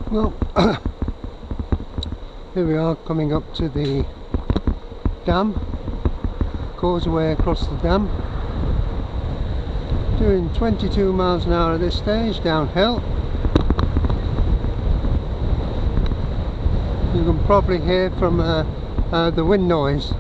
Well, here we are coming up to the dam, causeway across the dam, doing 22 miles an hour at this stage, downhill. You can probably hear from the wind noise.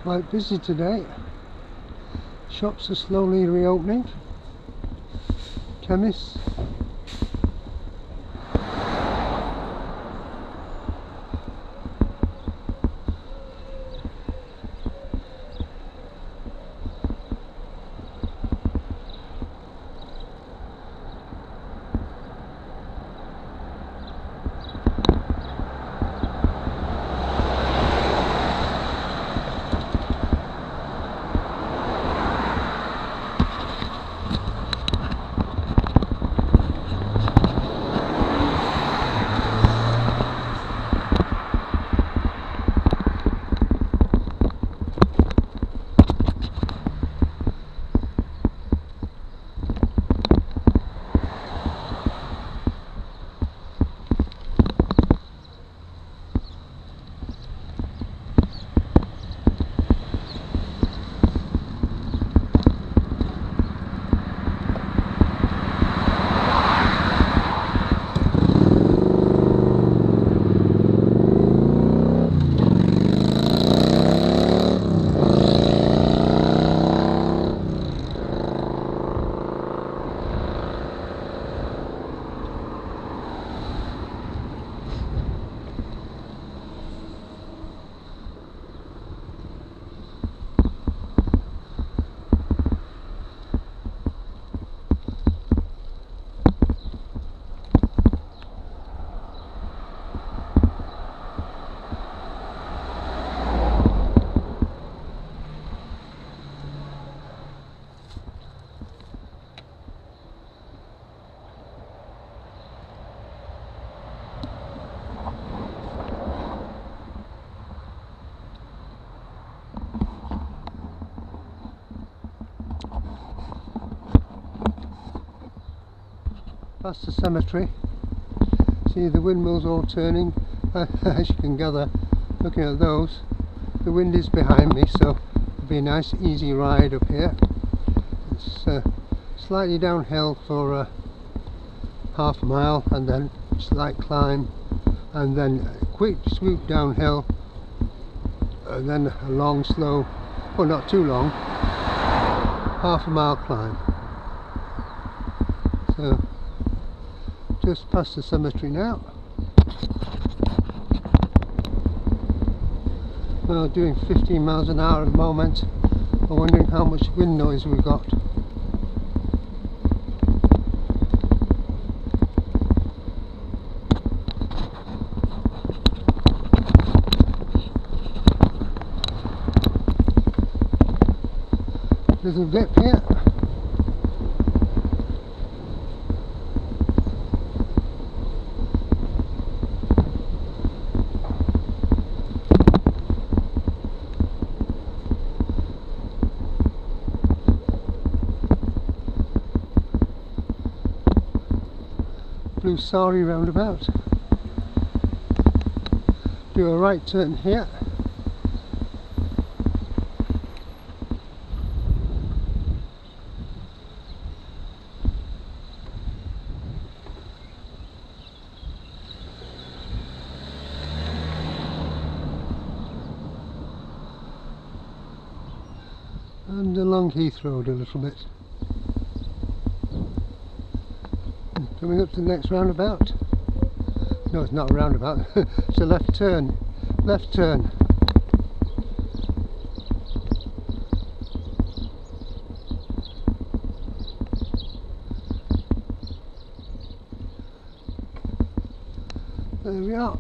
Quite busy today. Shops are slowly reopening. Chemists. Past the cemetery. See the windmills all turning. As you can gather, looking at those, the wind is behind me, so it'll be a nice easy ride up here. It's slightly downhill for half a mile, and then slight climb, and then a quick swoop downhill, and then a long slow, well not too long, half a mile climb. So just past the cemetery now. Well, doing 15 miles an hour at the moment. I'm wondering how much wind noise we've got. Little dip here. Blue Sari roundabout. Do a right turn here. and along Heath Road a little bit. Coming up to the next roundabout. No, it's not a roundabout, it's a left turn. Left turn. There we are.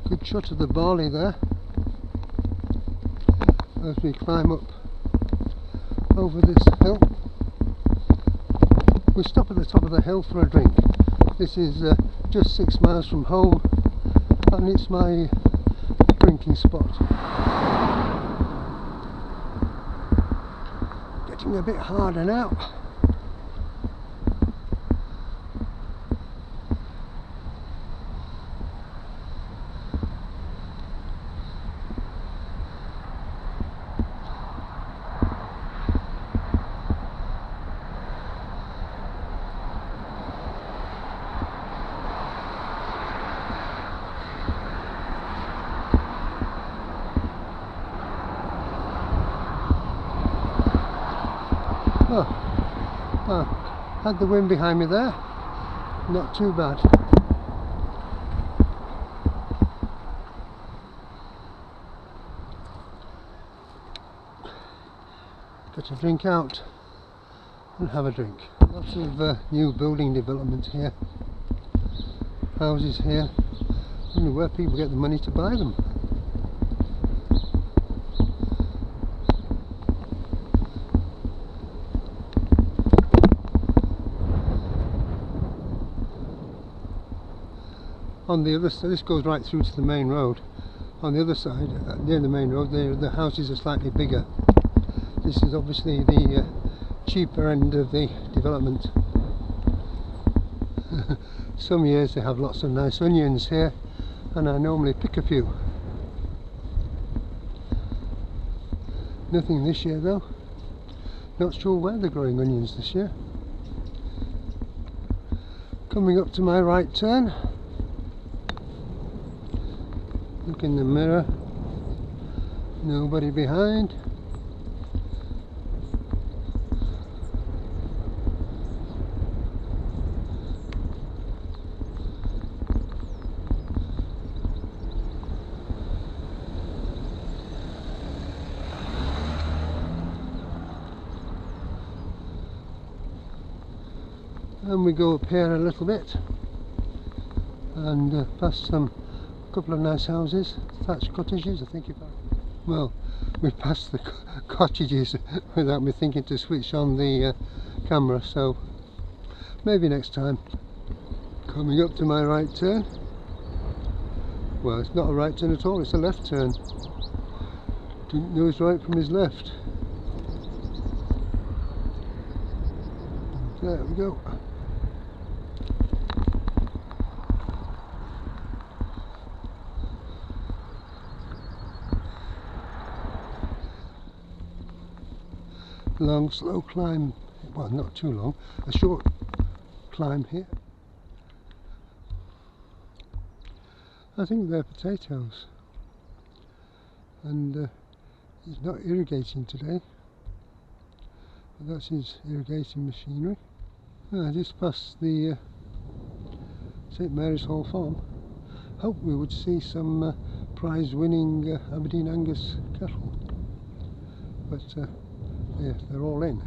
Good shot of the barley there as we climb up over this hill. We stop at the top of the hill for a drink. This is just 6 miles from home and it's my drinking spot. Getting a bit harder now. Had the wind behind me there, not too bad. Got to drink out and have a drink. Lots of new building development here. Houses here. I wonder where people get the money to buy them. On the other side, this goes right through to the main road. On the other side, near the main road, the houses are slightly bigger. This is obviously the cheaper end of the development. Some years they have lots of nice onions here, and I normally pick a few. Nothing this year though. Not sure where they're growing onions this year. Coming up to my right turn. Look in the mirror, nobody behind. And we go up here a little bit and past some couple of nice houses, thatched cottages. I think well, we passed the cottages without me thinking to switch on the camera, so maybe next time. Coming up to my right turn. Well, it's not a right turn at all, it's a left turn. Didn't know his right from his left. There we go. Long, slow climb, well, not too long, a short climb here. I think they're potatoes, and he's not irrigating today, but that's his irrigating machinery. I just passed the St Mary's Hall Farm. Hope we would see some prize-winning Aberdeen Angus cattle, but yeah, they're all in,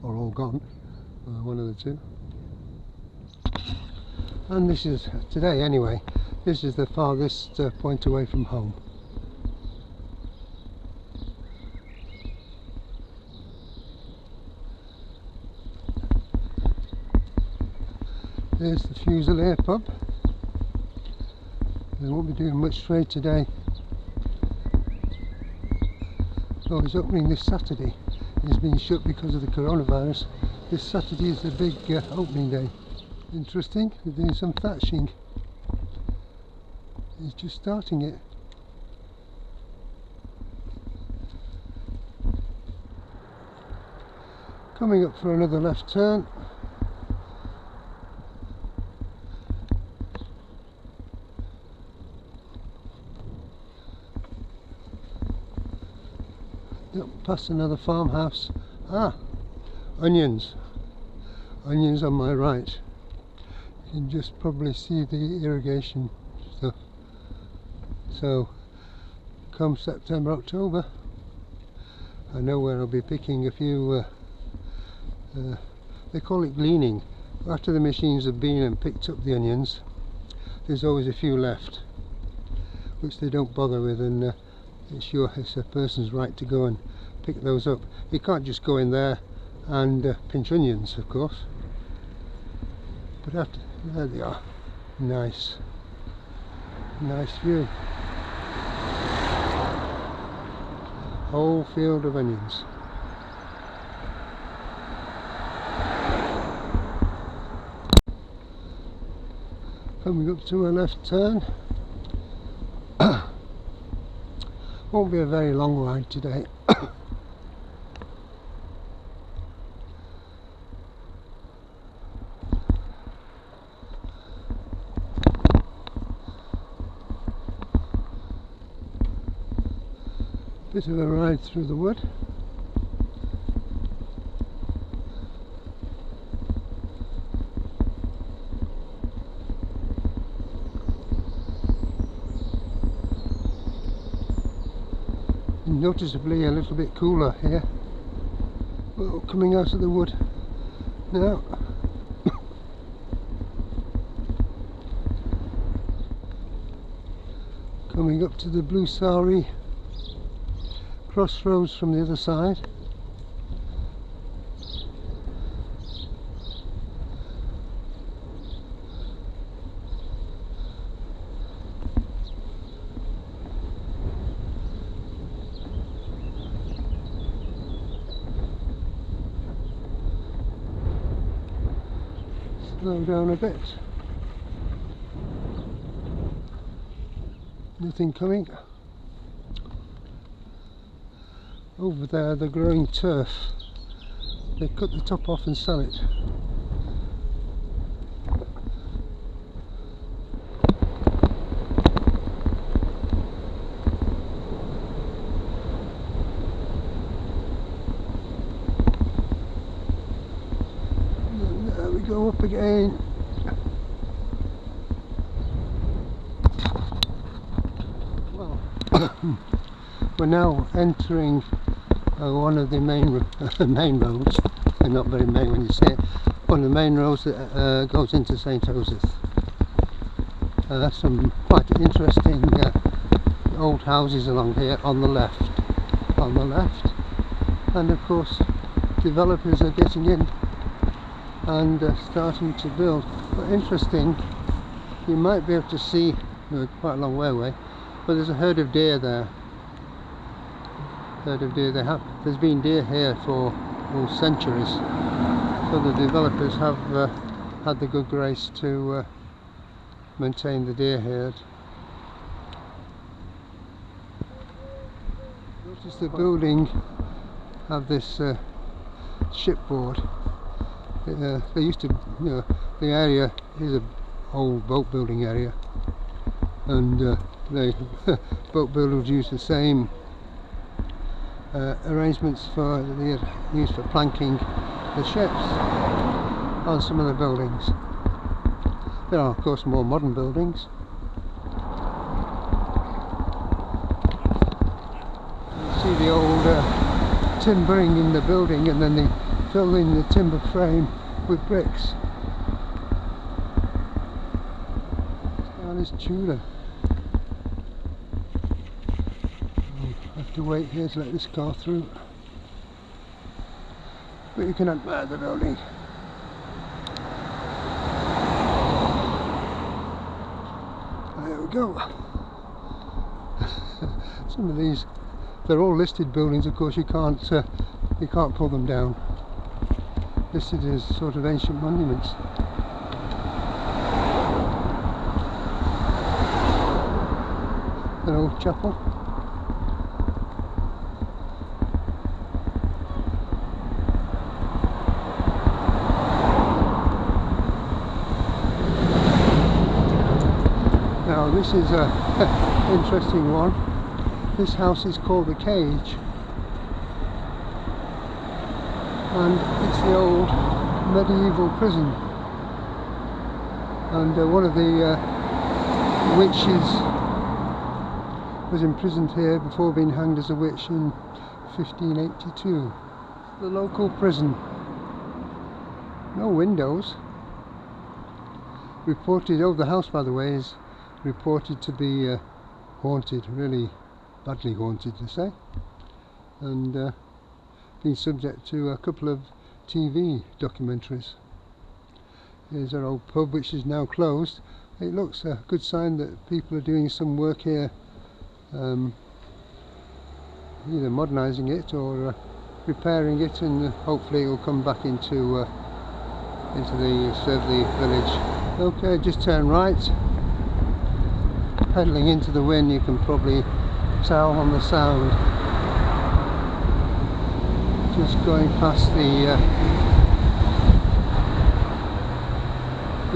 or all gone, one of the two. And this is, today anyway, this is the farthest point away from home. There's the Fusilier pub. They won't be doing much trade today. Oh, it's opening this Saturday. It's been shut because of the coronavirus. This Saturday is the big opening day. Interesting, they're doing some thatching. He's just starting it. Coming up for another left turn. Past another farmhouse. Onions. Onions on my right. You can just probably see the irrigation stuff. So come September, October, I know where I'll be picking a few, they call it gleaning. After the machines have been and picked up the onions, there's always a few left, which they don't bother with, and it's a person's right to go and pick those up. You can't just go in there and pinch onions, of course. But after, there they are. Nice view. Whole field of onions. Coming up to a left turn. Won't be a very long ride today. Bit of a ride through the wood. Noticeably a little bit cooler here. Well, coming out of the wood now. Coming up to the Blue Sari crossroads from the other side. Slow down a bit. Nothing coming. Over there they're growing turf. They cut the top off and sell it. And there we go, up again. Well, we're now entering one of the main roads, and not very main when you say it, one of the main roads that goes into St. Joseph. Some quite interesting old houses along here on the left, and of course developers are getting in and starting to build. But interesting, you might be able to see, quite a long way away, but there's a herd of deer there. There's been deer here for centuries, so the developers have had the good grace to maintain the deer herd. Notice the building have this shipboard. They used to, the area is an old boat building area, and the boat builders use the same arrangements for the used for planking the ships on some of the buildings. There are of course more modern buildings. You see the old timbering in the building, and then they fill in the timber frame with bricks. Down is Tudor. To wait here to let this car through, but you can admire the building. There we go. Some of these, they're all listed buildings, of course. You can't pull them down. Listed as sort of ancient monuments. An old chapel. Now this is a interesting one. This house is called the Cage, and it's the old medieval prison, and one of the witches was imprisoned here before being hanged as a witch in 1582. The local prison. No windows. Reported, the house by the way is reported to be haunted, really badly haunted they say, and been subject to a couple of TV documentaries. Here's our old pub, which is now closed. It looks a good sign that people are doing some work here, either modernising it or repairing it, and hopefully it will come back into serve the village. Okay, just turn right, pedaling into the wind, you can probably tell on the sound. Just going past the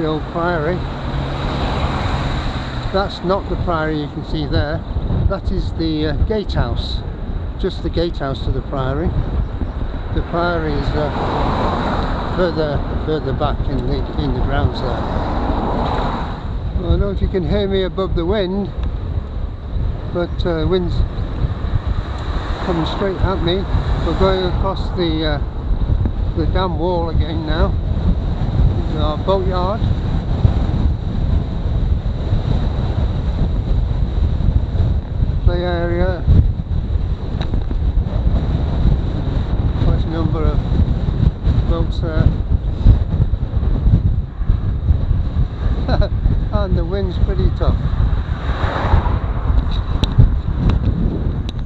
old priory. That's not the priory you can see there, that is the gatehouse, just the gatehouse to the priory. The priory is further back in the grounds there. I don't know if you can hear me above the wind, but wind's coming straight at me. We're going across the dam wall again now. This is our boatyard. Play area. Quite a number of boats there. And the wind's pretty tough.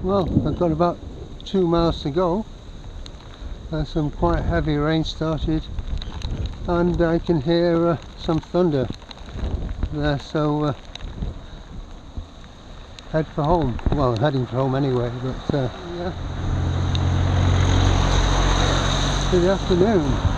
Well, I've got about 2 miles to go. Some quite heavy rain started, and I can hear some thunder there, so head for home. Well, I'm heading for home anyway, but yeah. Good afternoon.